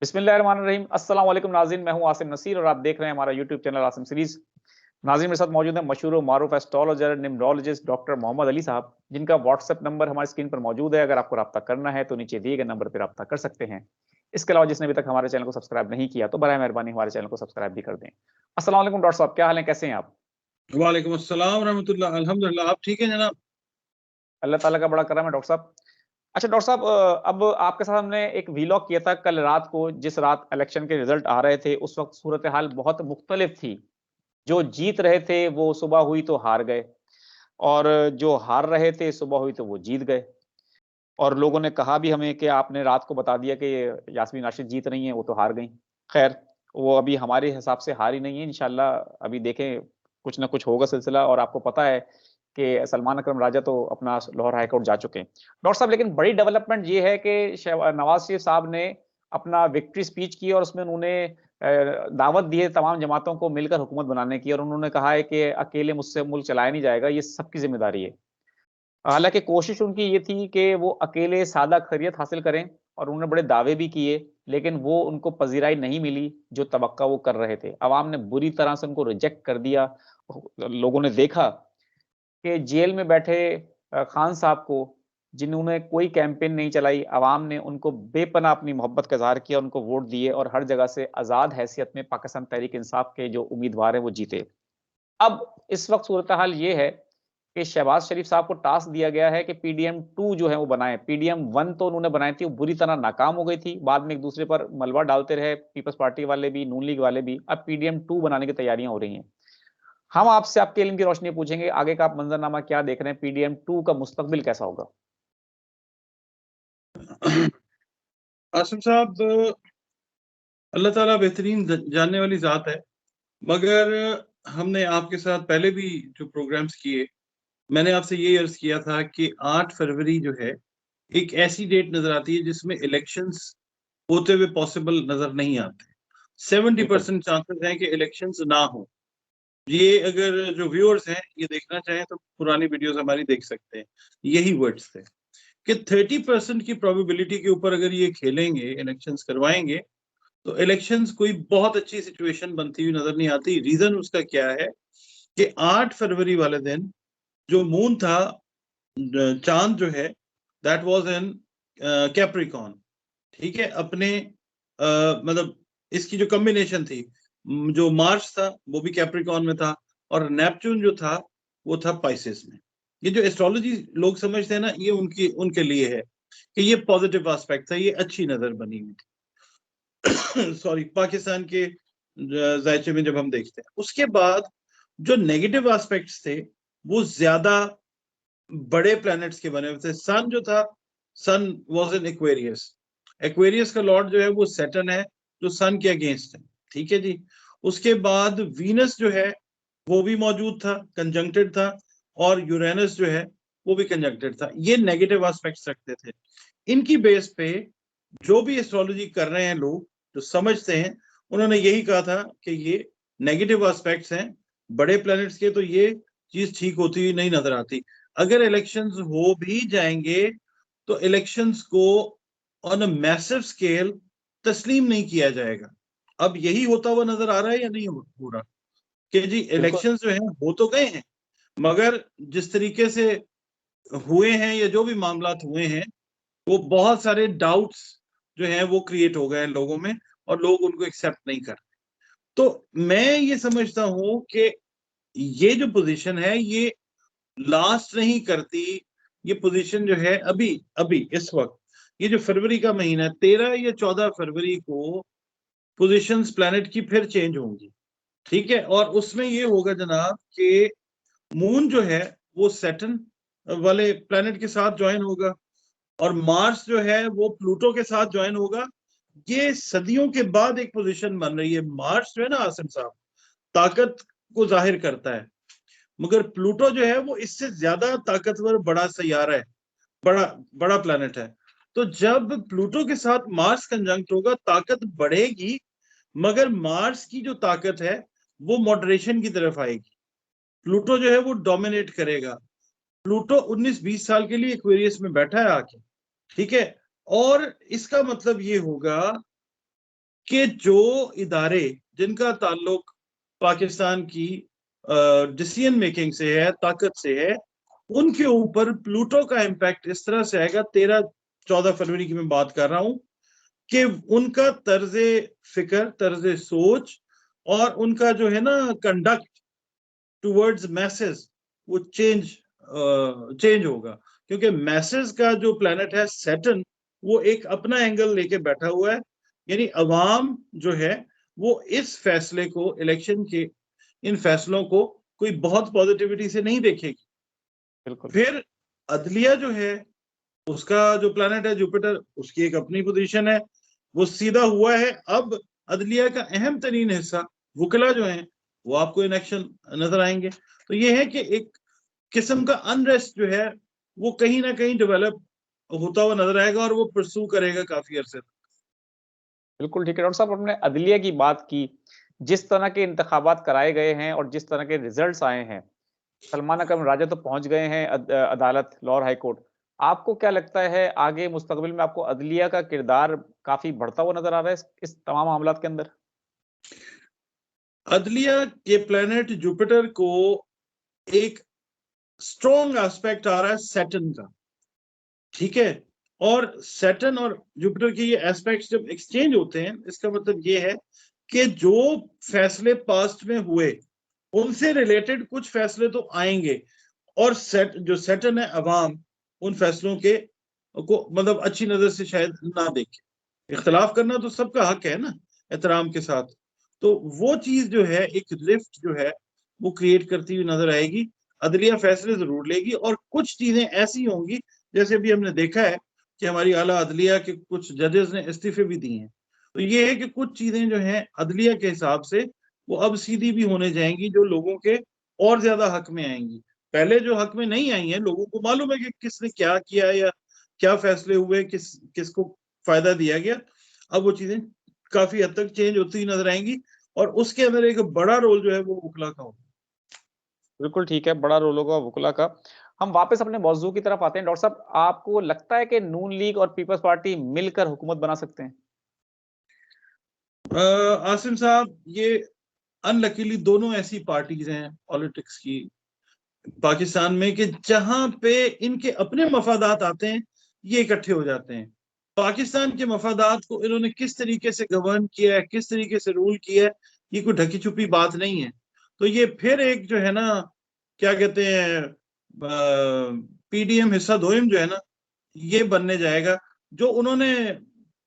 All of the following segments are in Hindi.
बिस्मिल्लाहिर्रहमानिर्रहीम। अस्सलाम वालेकुम नाज़रीन, मैं हूं आसिम नसीर और आप देख रहे हैं हमारा यूट्यूब चैनल आसिम सीरीज। नाज़रीन, मेरे साथ मौजूद है मशहूर व मारूफ astrologer numerologist doctor Mohammad Ali साहब, जिनका व्हाट्सएप नंबर हमारी स्क्रीन पर मौजूद है। अगर आपको रब्ता करना है तो नीचे दिए गए नंबर पर रब्ता कर सकते हैं। इसके अलावा जिसने अभी तक हमारे चैनल को सब्सक्राइब नहीं किया तो बराए मेहरबानी हमारे चैनल को सब्सक्राइब भी कर दें। अस्सलाम वालेकुम डॉक्टर साहब, क्या हाल है, कैसे हैं आप? वालेकुम अस्सलाम रहमतुल्लाह। अल्हम्दुलिल्लाह, आप ठीक है जनाब? अल्लाह ताला का बड़ा करम है डॉक्टर साहब। अच्छा डॉक्टर साहब, अब आपके साथ हमने एक वीलॉग किया था कल रात को, जिस रात इलेक्शन के रिजल्ट आ रहे थे, उस वक़्त सूरत हाल बहुत मुख्तलिफ थी। जो जीत रहे थे वो सुबह हुई तो हार गए, और जो हार रहे थे सुबह हुई तो वो जीत गए। और लोगों ने कहा भी हमें कि आपने रात को बता दिया कि यास्मीन राशिद जीत रही हैं, वो तो हार गईं। ख़ैर, वो अभी हमारे हिसाब से हारी नहीं है, इंशाल्लाह अभी देखें कुछ ना कुछ होगा सिलसिला। और आपको पता है कि सलमान अकरम राजा तो अपना लाहौर हाई कोर्ट जा चुके हैं। डॉक्टर साहब, लेकिन बड़ी डेवलपमेंट ये है कि नवाज़ शरीफ साहब ने अपना विक्ट्री स्पीच की और उसमें उन्होंने दावत दी है तमाम जमातों को मिलकर हुकूमत बनाने की, और उन्होंने कहा है कि अकेले मुझसे मुल्क चलाया नहीं जाएगा, ये सबकी ज़िम्मेदारी है। हालाँकि कोशिश उनकी ये थी कि वो अकेले सादा खैरियत हासिल करें, और उन्होंने बड़े दावे भी किए, लेकिन वो उनको पज़ीराई नहीं मिली जो तवक्का वो कर रहे थे। अवाम ने बुरी तरह से उनको रिजेक्ट कर दिया। लोगों ने देखा कि जेल में बैठे खान साहब को, जिन्होंने कोई कैंपेन नहीं चलाई, अवाम ने उनको बेपनाह अपनी मोहब्बत का इज़हार किया, उनको वोट दिए, और हर जगह से आज़ाद हैसियत में पाकिस्तान तहरीक-ए-इंसाफ के जो उम्मीदवार हैं, वो जीते। अब इस वक़्त सूरत-ए-हाल ये है कि शहबाज़ शरीफ साहब को टास्क दिया गया है कि पीडीएम 2 जो है वो बनाएँ। पीडीएम 1 तो उन्होंने बनाई थी, वो बुरी तरह नाकाम हो गई थी। बाद में एक-दूसरे पर मलबा डालते रहे, पीपल्स पार्टी वाले भी, नून लीग वाले भी। अब पीडीएम 2 बनाने की तैयारियाँ हो रही हैं। हम आपसे आपके इल्म की रोशनी में पूछेंगे, आगे का आप मंज़रनामा क्या देख रहे हैं? पीडीएम 2 का मुस्तकबिल कैसा होगा? आसिम साहब, अल्लाह ताला बेहतरीन जानने वाली ज़ात है। मगर हमने आपके साथ पहले भी जो प्रोग्राम्स किए, मैंने आपसे ये अर्ज़ किया था कि 8 फरवरी जो है, एक ऐसी डेट नज़र आती है जिसमें इलेक्शंस होते हुए पॉसिबल नज़र नहीं आते। बिल्कुल। 70% चांसेस हैं कि इलेक्शंस ना हो। ये अगर जो व्यूअर्स हैं, ये देखना चाहें तो पुरानी वीडियोज़ हमारी देख सकते हैं। यही वर्ड्स थे कि 30% की प्रोबेबिलिटी के ऊपर अगर ये खेलेंगे, इलेक्शंस करवाएँगे, तो इलेक्शंस कोई बहुत अच्छी सिचुएशन बनती हुई नज़र नहीं आती। रीज़न उसका क्या है कि 8 फरवरी वाले दिन जो मून था, चाँद जो है, दैट वाज़ इन कैप्रिकॉर्न, ठीक है? अपने मतलब इसकी जो कॉम्बिनेशन थी, जो मार्स था, वो भी कैप्रिकॉर्न में था, और नेपच्यून जो था, वो था पाइसेस में। ये जो एस्ट्रोलॉजी लोग समझते हैं ना, ये उनके लिए है कि ये पॉजिटिव एस्पेक्ट था, ये अच्छी नज़र बनी हुई थी। सॉरी, पाकिस्तान के ज़ायचे में जब हम देखते हैं। उसके बाद जो नेगेटिव एस्पेक्ट्स थे, वो ज़्यादा बड़े प्लैनेट्स के बने हुए थे। सन जो था, सन वाज़ इन एक्वेरियस। एक्वेरियस का लॉर्ड जो है वो सैटर्न है, जो सन के अगेंस्ट है, ठीक है जी। उसके बाद वीनस जो है वो भी मौजूद था, कंजंक्टेड था, और यूरेनस जो है वो भी कंजंक्टेड था। ये नेगेटिव एस्पेक्ट्स रखते थे। इनकी बेस पे जो भी एस्ट्रोलॉजी कर रहे हैं लोग, जो समझते हैं, उन्होंने यही कहा था कि ये नेगेटिव एस्पेक्ट्स हैं बड़े प्लैनेट्स के, तो ये चीज ठीक होती हुई नहीं नजर आती। अगर इलेक्शंस हो भी जाएंगे तो इलेक्शंस को ऑन अ मैसिव स्केल तस्लीम नहीं किया जाएगा। अब यही होता हुआ नजर आ रहा है या नहीं हो रहा कि जी बिल्कुल। इलेक्शंस जो हैं हो तो गए हैं, मगर जिस तरीके से हुए हैं या जो भी मामलात हुए हैं, वो बहुत सारे डाउट्स जो हैं वो क्रिएट हो गए हैं लोगों में, और लोग उनको एक्सेप्ट नहीं कर। तो मैं ये समझता हूं कि ये जो पोजीशन है ये लास्ट नहीं करती। ये पोजीशन जो है अभी अभी इस वक्त, ये जो फरवरी का महीना है, 13 या 14 फरवरी को पोजीशंस प्लैनेट की फिर चेंज होंगी, ठीक है? और उसमें ये होगा जनाब कि मून जो है वो सैटर्न वाले प्लैनेट के साथ ज्वाइन होगा, और मार्स जो है वो प्लूटो के साथ ज्वाइन होगा। ये सदियों के बाद एक पोजीशन बन रही है। मार्स जो है ना आसिम साहब, ताकत को जाहिर करता है, मगर प्लूटो जो है वो इससे ज्यादा ताकतवर बड़ा सैयारा है, बड़ा बड़ा प्लैनेट है। तो जब प्लूटो के साथ मार्स कंजंक्ट होगा, ताकत बढ़ेगी, मगर मार्स की जो ताकत है वो मॉडरेशन की तरफ आएगी। प्लूटो जो है वो डोमिनेट करेगा। प्लूटो 19-20 साल के लिए एक्वेरियस में बैठा है आके, ठीक है? और इसका मतलब ये होगा कि जो इदारे जिनका ताल्लुक पाकिस्तान की डिसीजन मेकिंग से है, ताकत से है, उनके ऊपर प्लूटो का इम्पैक्ट इस तरह से आएगा। 13-14 फरवरी की मैं बात कर रहा हूं कि उनका तर्जे फिक्र, तर्जे सोच और उनका जो है ना कंडक्ट टुवर्ड्स मैसेज, वो चेंज होगा। क्योंकि मैसेज का जो प्लैनेट है सैटर्न, वो एक अपना एंगल लेके बैठा हुआ है, यानी अवाम जो है वो इस फैसले को, इलेक्शन के इन फैसलों को कोई बहुत पॉजिटिविटी से नहीं देखेगी। बिल्कुल। फिर अदलिया जो है, उसका जो प्लैनेट है जुपिटर, उसकी एक अपनी पोजीशन है, वो सीधा हुआ है। अब अदलिया का अहम तरीन हिस्सा वकला जो है वो आपको इन एक्शन नजर आएंगे। तो ये है कि एक किस्म का अनरेस्ट जो है वो कहीं ना कहीं डेवलप होता हुआ नजर आएगा और वो परसू करेगा काफी अरसे तक। बिल्कुल ठीक है डॉक्टर साहब, हमने अदलिया की बात की। जिस तरह के इंतखाबात कराए गए हैं और जिस तरह के रिजल्ट्स आए हैं, सलमान अकरम राजा तो पहुंच गए हैं अदालत, लाहौर हाई कोर्ट। आपको क्या लगता है आगे मुस्तकबिल में आपको अदलिया का किरदार काफी बढ़ता हुआ नजर आ रहा है इस तमाम मामलात के अंदर? अदलिया के प्लेनेट जुपिटर को एक स्ट्रॉन्ग एस्पेक्ट आ रहा है सैटर्न का, ठीक है। और सैटर्न और जुपिटर के ये एस्पेक्ट्स जब एक्सचेंज होते हैं, इसका मतलब ये है कि जो फैसले पास्ट में हुए उनसे रिलेटेड कुछ फैसले तो आएंगे, और जो सैटर्न है अवाम उन फैसलों के को मतलब अच्छी नजर से शायद ना देखे। इख्तलाफ करना तो सबका हक है ना, एहतराम के साथ। तो वो चीज जो है, एक लिफ्ट जो है वो क्रिएट करती हुई नजर आएगी। अदलिया फैसले जरूर लेगी और कुछ चीजें ऐसी होंगी, जैसे अभी हमने देखा है कि हमारी आला अदलिया के कुछ जजेस ने इस्तीफे भी दिए हैं। तो ये है कि कुछ चीजें जो हैं अदलिया के हिसाब से वो अब सीधी भी होने जाएंगी, जो लोगों के और ज्यादा हक में आएंगी। पहले जो हक में नहीं आई है, लोगों को मालूम है कि किसने क्या किया या क्या फैसले हुए, किसको फायदा दिया गया। अब वो चीजें काफी हद तक चेंज होती हुई नजर आएंगी और उसके अंदर एक बड़ा रोल जो है वो वकला का होगा। बिल्कुल ठीक है, बड़ा रोल होगा वकला का। हम वापस अपने मौजू की तरफ आते हैं। डॉक्टर साहब, आपको लगता है कि नून लीग और पीपल्स पार्टी मिलकर हुकूमत बना सकते हैं? आसिम साहब, ये अनलकीली दोनों ऐसी पार्टीज हैं पॉलिटिक्स की पाकिस्तान में कि जहां पे इनके अपने मफादात आते हैं, ये इकट्ठे हो जाते हैं। पाकिस्तान के मफादात को इन्होंने किस तरीके से गवर्न किया है, किस तरीके से रूल किया है, ये कोई ढकी छुपी बात नहीं है। तो ये फिर एक जो है ना, क्या कहते हैं, पीडीएम हिस्सा दोयम जो है ना, ये बनने जाएगा। जो उन्होंने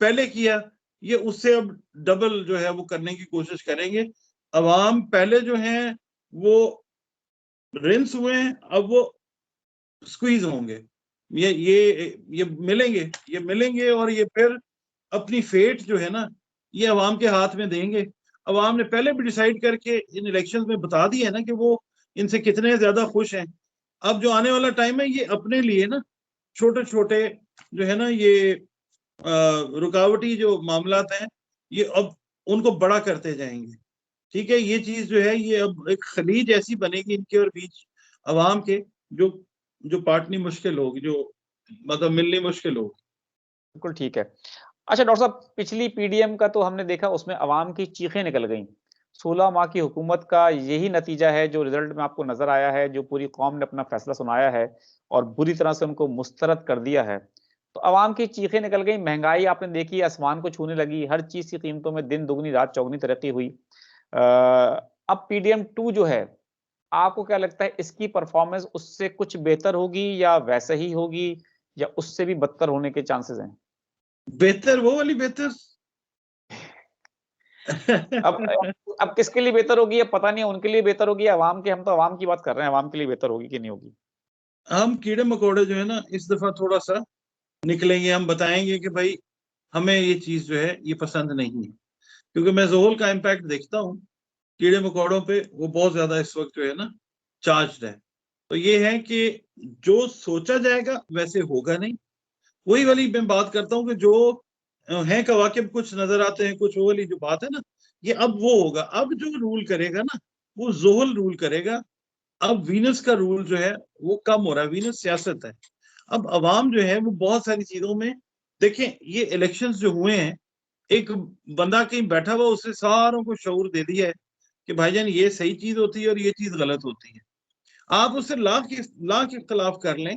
पहले किया, ये उससे अब डबल जो है वो करने की कोशिश करेंगे। अवाम पहले जो है वो रिंस हुए हैं, अब वो स्क्वीज होंगे। ये मिलेंगे और ये फिर अपनी फेट जो है ना, ये अवाम के हाथ में देंगे। अवाम ने पहले भी डिसाइड करके इन इलेक्शंस में बता दिया है ना कि वो इनसे कितने ज्यादा खुश हैं। अब जो आने वाला टाइम है, ये अपने लिए ना छोटे छोटे जो है ना, ये रुकावटी जो मामलात हैं, ये अब उनको बड़ा करते जाएंगे। ठीक है, ये चीज जो है ये अब एक खलीज ऐसी बनेगी इनके और बीच अवाम के, जो जो पाटनी मुश्किल होगी, जो मतलब मिलनी मुश्किल होगी। बिल्कुल ठीक है। अच्छा डॉक्टर साहब, पिछली पीडीएम का तो हमने देखा, उसमें अवाम की चीखें निकल गईं। 16 माह की हुकूमत का यही नतीजा है जो रिजल्ट में आपको नजर आया है, जो पूरी कौम ने अपना फैसला सुनाया है और बुरी तरह से उनको मुस्तरद कर दिया है। तो अवाम की चीखें निकल गई, महंगाई आपने देखी आसमान को छूने लगी, हर चीज की कीमतों में दिन दुगनी रात चौगुनी तरक्की हुई। अब पीडीएम 2 जो है, आपको क्या लगता है इसकी परफॉर्मेंस उससे कुछ बेहतर होगी या वैसे ही होगी या उससे भी बदतर होने के चांसेस हैं? बेहतर वो वाली बेहतर। अब अब किसके लिए बेहतर होगी ये पता नहीं है, उनके लिए बेहतर होगी या अवाम के, हम तो अवाम की बात कर रहे हैं, अवाम के लिए बेहतर होगी कि नहीं होगी? हम कीड़े मकोड़े जो है ना, इस दफा थोड़ा सा निकलेंगे। हम बताएंगे कि भाई हमें ये चीज जो है ये पसंद नहीं है, क्योंकि मैं जोहल का इम्पैक्ट देखता हूँ कीड़े मकोड़ों पे, वो बहुत ज्यादा इस वक्त जो है ना चार्ज है। तो ये है कि जो सोचा जाएगा वैसे होगा नहीं। वही वाली मैं बात करता हूँ कि जो है कवाकिब कुछ नजर आते हैं, कुछ वो वाली जो बात है ना, ये अब वो होगा। अब जो रूल करेगा ना, वो जोहल रूल करेगा। अब वीनस का रूल जो है वो कम हो रहा है। वीनस सियासत है। अब अवाम जो है वो बहुत सारी चीजों में, देखें ये इलेक्शंस जो हुए हैं, एक बंदा कहीं बैठा हुआ उससे सारों को शऊर दे दिया है कि भाईजान ये सही चीज होती है और ये चीज गलत होती है। आप उससे लाख इख्तलाफ कर लें,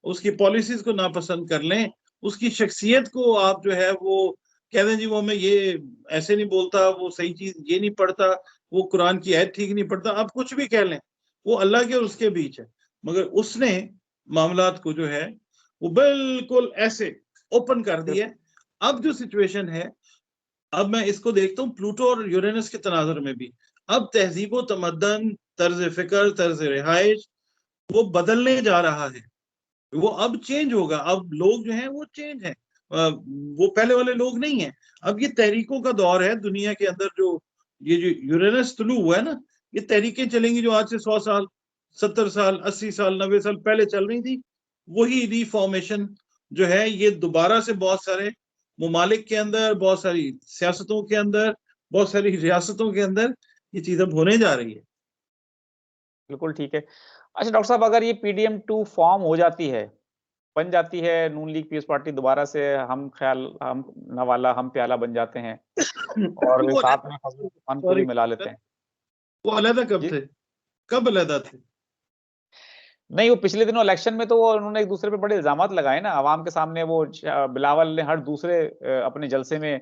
उसकी पॉलिसीज को नापसंद कर लें, उसकी शख्सियत को आप जो है वो कह दें जी वो मैं ये ऐसे नहीं बोलता, वो सही चीज ये नहीं पढ़ता, वो कुरान की आयत ठीक नहीं पढ़ता, आप कुछ भी कह लें, वो अल्लाह के और उसके बीच है। मगर उसने मामलात को जो है वो बिल्कुल ऐसे ओपन कर दिया। अब जो सिचुएशन है, अब मैं इसको देखता हूँ प्लूटो और यूरेनस के तनाजुर में भी। अब तहजीब व तमद्दन, तर्ज फिक्र, तर्ज रिहाइश वो बदलने जा रहा है। वो अब चेंज होगा। अब लोग जो हैं वो चेंज हैं, वो पहले वाले लोग नहीं हैं। अब ये तहरीकों का दौर है दुनिया के अंदर। जो ये जो यूरेनस तुलू हुआ है ना, ये तहरीकें चलेंगी जो आज से 100 साल, 70 साल, 80 साल, 90 साल पहले चल रही थी। वही रिफॉर्मेशन जो है ये दोबारा से बहुत सारे ममालिक के अंदर, बहुत सारी सियासतों के अंदर, बहुत सारी रियासतों के अंदर ये चीज अब होने जा रही है। बिल्कुल ठीक है। अच्छा डॉक्टर साहब, अगर ये पीडीएम 2 फॉर्म हो जाती है, बन जाती है, नून लीग पीस पार्टी दोबारा से हम नवाला हम प्याला बन जाते हैं और वो साथ में फजल रहमान को भी सॉरी, मिला लेते हैं। वो अलहदा कब जी? थे? कब अलहदा थे? नहीं, वो पिछले दिनों इलेक्शन में तो वो उन्होंने एक दूसरे पे बड़े इल्जामात लगाए ना अवाम के सामने। वो बिलावल ने हर दूसरे अपने जलसे में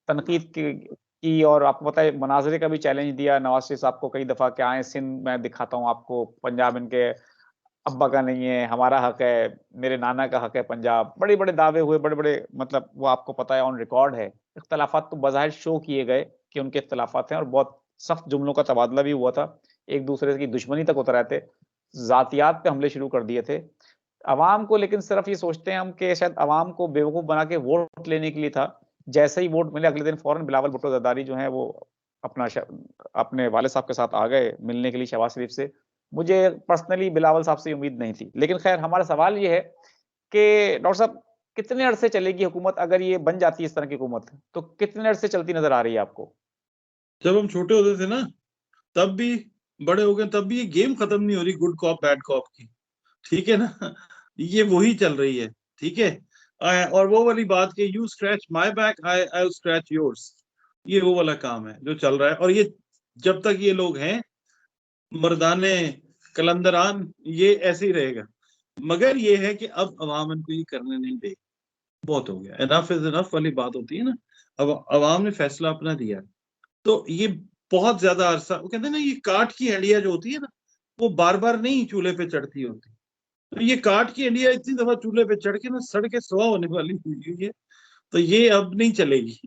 तनकीद की और आपको पता है मनाजरे का भी चैलेंज दिया नवाज शरीफ साहब को कई दफा कि आए सिंध मैं दिखाता हूँ आपको, पंजाब इनके अब्बा का नहीं है, हमारा हक है, मेरे नाना का हक है पंजाब। बड़े बड़े दावे हुए, बड़े बड़े, मतलब वो आपको पता है ऑन रिकॉर्ड है। इख्तलाफात तो बज़ाहिर शो किए गए कि उनके इख्तलाफात हैं और बहुत सख्त जुमलों का तबादला भी हुआ था, एक दूसरे की दुश्मनी तक उतर आए थे, जातियात पे हमले शुरू कर दिए थे। अवाम को लेकिन सिर्फ ये सोचते हैं हम कि शायद अवाम को बेवकूफ बना के वोट लेने के लिए था। जैसे ही वोट मिले अगले दिन फौरन बिलावल भुट्टो जरदारी जो है वो अपना अपने वाले साहब के साथ आ गए मिलने के लिए शहबाज शरीफ से। मुझे पर्सनली बिलावल साहब से उम्मीद नहीं थी, लेकिन खैर हमारा सवाल ये है कि डॉक्टर साहब कितने अरसे चलेगी हुकूमत? अगर ये बन जाती है इस तरह की हुकूमत तो कितने अरसे चलती नजर आ रही है आपको? जब हम छोटे होते थे ना, तब भी, बड़े हो गए तब भी ये गेम खत्म नहीं हो रही गुड कॉप बैड कॉप की। ठीक है ना? ये वही चल रही है। ठीक है। और वो वाली बात कि you scratch my back, I scratch yours, ये वो वाला काम है जो चल रहा है। और ये जब तक ये लोग हैं मर्दाने कलंदरान, ये ऐसे ही रहेगा। मगर ये है कि अब अवाम इनको ये करने नहीं देगी। बहुत हो गया, इनफ इज इनफ वाली बात होती है ना। अब अवाम ने फैसला अपना दिया, तो ये बहुत ज्यादा अरसा, वो कहते हैं ना, ये काठ की हंडिया जो होती है ना, वो बार बार नहीं चूल्हे पे चढ़ती होती। तो ये काठ की हंडिया इतनी दफा चूल्हे पे चढ़ के ना सड़ के सुहा होने वाली हुई है। तो ये अब नहीं चलेगी।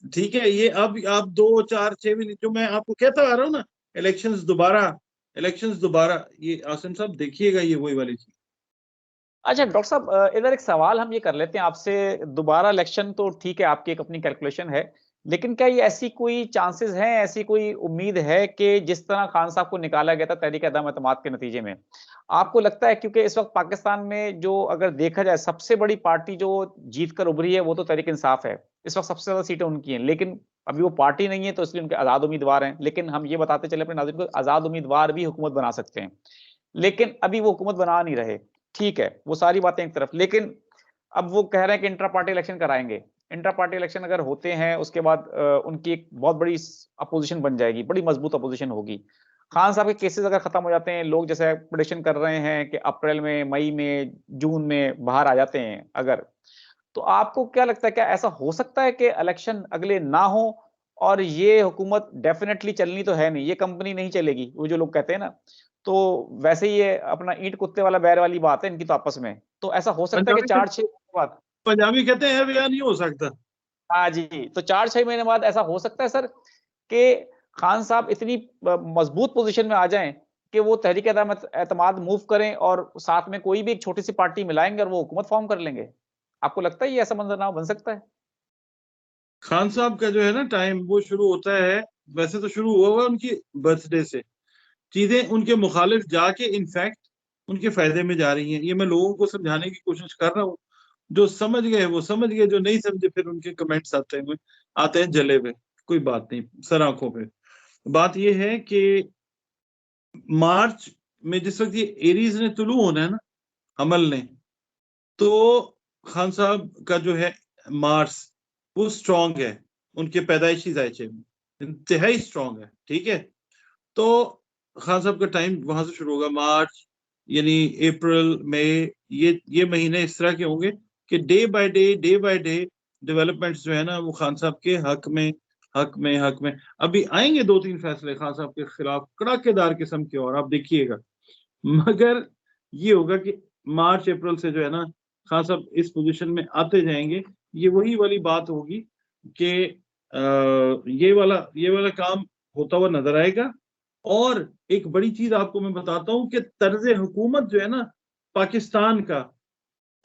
ठीक है। ये अब आप 2 4 6 भी जो मैं आपको कहता आ रहा हूँ ना, इलेक्शंस दोबारा, इलेक्शंस दोबारा, ये आसिम साहब देखिएगा ये वही वाली चीज। अच्छा डॉक्टर साहब, इधर एक सवाल हम ये कर लेते हैं आपसे। दोबारा इलेक्शन तो ठीक है, आपकी एक अपनी कैलकुलेशन है, लेकिन क्या ये ऐसी कोई चांसेस हैं, ऐसी कोई उम्मीद है कि जिस तरह खान साहब को निकाला गया था तहरीक अदम एतमाद के नतीजे में, आपको लगता है? क्योंकि इस वक्त पाकिस्तान में जो अगर देखा जाए सबसे बड़ी पार्टी जो जीत कर उभरी है वो तो तहरीक इंसाफ है, इस वक्त सबसे ज्यादा सीटें उनकी हैं, लेकिन अभी वो पार्टी नहीं है तो इसलिए उनके आजाद उम्मीदवार हैं। लेकिन हम ये बताते चले अपने नाज़रीन को, आजाद उम्मीदवार भी हुकूमत बना सकते हैं, लेकिन अभी वो हुकूमत बना नहीं रहे। ठीक है, वो सारी बातें एक तरफ, लेकिन अब वो कह रहे हैं कि इंट्रा पार्टी इलेक्शन कराएंगे। इंट्रा पार्टी इलेक्शन अगर होते हैं उसके बाद उनकी एक बहुत बड़ी अपोजिशन बन जाएगी, बड़ी मजबूत अपोजिशन होगी। खान साहब के केसेस अगर खत्म हो जाते हैं, लोग जैसे प्रेडिक्शन कर रहे हैं कि अप्रैल में, मई में, जून में बाहर आ जाते हैं अगर, तो आपको क्या लगता है, क्या ऐसा हो सकता है कि इलेक्शन अगले ना हो और ये हुकूमत डेफिनेटली चलनी तो है नहीं, ये कंपनी नहीं चलेगी, वो जो लोग कहते हैं ना, तो वैसे ही ये अपना ईंट कुत्ते वाला बैर वाली बात है इनकी तो आपस में, तो ऐसा हो सकता है कि पंजाबी 4-6 के बाद? पंजाबी कहते हैं अब यार नहीं हो सकता। हाँ जी, तो 4-6 महीने बाद ऐसा हो सकता है सर कि खान साहब इतनी मजबूत पोजीशन में आ जाएं कि वो तहरीक एतमाद मूव करें और साथ में कोई भी एक छोटी सी पार्टी मिलाएंगे और वो हुकूमत फॉर्म कर लेंगे? आपको लगता है ये ऐसा मंजरनामा बन सकता है? खान साहब का जो है ना टाइम, वो शुरू होता है, वैसे तो शुरू हुआ हुआ उनकी बर्थडे से। चीजें उनके मुखालिफ जाके इनफैक्ट उनके फायदे में जा रही हैं। ये मैं लोगों को समझाने की कोशिश कर रहा हूँ। जो समझ गए वो समझ गए, जो नहीं समझे फिर उनके कमेंट्स आते हैं जले हुए। कोई बात नहीं, सर आंखों पे। बात ये है कि मार्च में जिस वक्त ये एरीज ने तुलू होना है ना, अमल ने, तो खान साहब का जो है मार्स वो स्ट्रांग है। उनके पैदाइशी जायचे में इंतहाई स्ट्रांग है, ठीक है। तो खान साहब का टाइम वहां से शुरू होगा, मार्च यानी अप्रैल मई, ये महीने इस तरह के होंगे कि डे बाय डे डेवलपमेंट्स जो है ना वो खान साहब के हक में अभी आएंगे 2-3 फैसले खान साहब के खिलाफ कड़ाकेदार किस्म के, और आप देखिएगा। मगर ये होगा कि मार्च अप्रैल से जो है ना खान साहब इस पोजीशन में आते जाएंगे। ये वही वाली बात होगी कि ये वाला काम होता हुआ नजर आएगा। और एक बड़ी चीज आपको मैं बताता हूं कि तर्ज हुकूमत जो है ना पाकिस्तान का,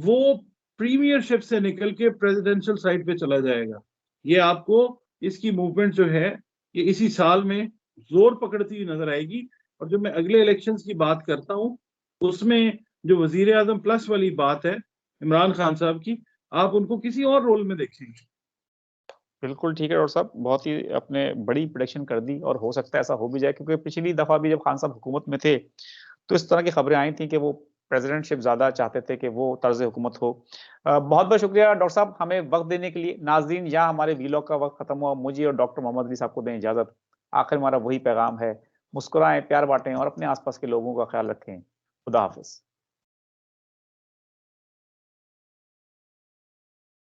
वो प्रीमियरशिप से निकल के प्रेसिडेंशियल साइड पे चला जाएगा। ये आपको इसकी मूवमेंट जो है ये इसी साल में जोर पकड़ती हुई नजर आएगी। और जब मैं अगले इलेक्शंस की बात करता हूं उसमें जो वजीर आजम प्लस वाली बात है इमरान खान साहब की, आप उनको किसी और रोल में देखेंगे। बिल्कुल ठीक है डॉक्टर साहब, बहुत ही आपने बड़ी प्रेडिक्शन कर दी और हो सकता है ऐसा हो भी जाए, क्योंकि पिछली दफा भी जब खान साहब हुकूमत में थे तो इस तरह की खबरें आई थी कि वो प्रेसिडेंटशिप ज़्यादा चाहते थे कि वो तर्ज हुकूमत हो। बहुत-बहुत शुक्रिया डॉक्टर साहब हमें वक़्त देने के लिए। नाज़रीन, यहाँ हमारे वीलॉग का वक़्त खत्म हुआ। मुझे और डॉक्टर मोहम्मद अली साहब को दें इजाज़त। आखिर हमारा वही पैगाम है, मुस्कुराएँ, प्यार बाँटें और अपने आस-पास के लोगों का ख्याल रखें। खुदा हाफ़िज़।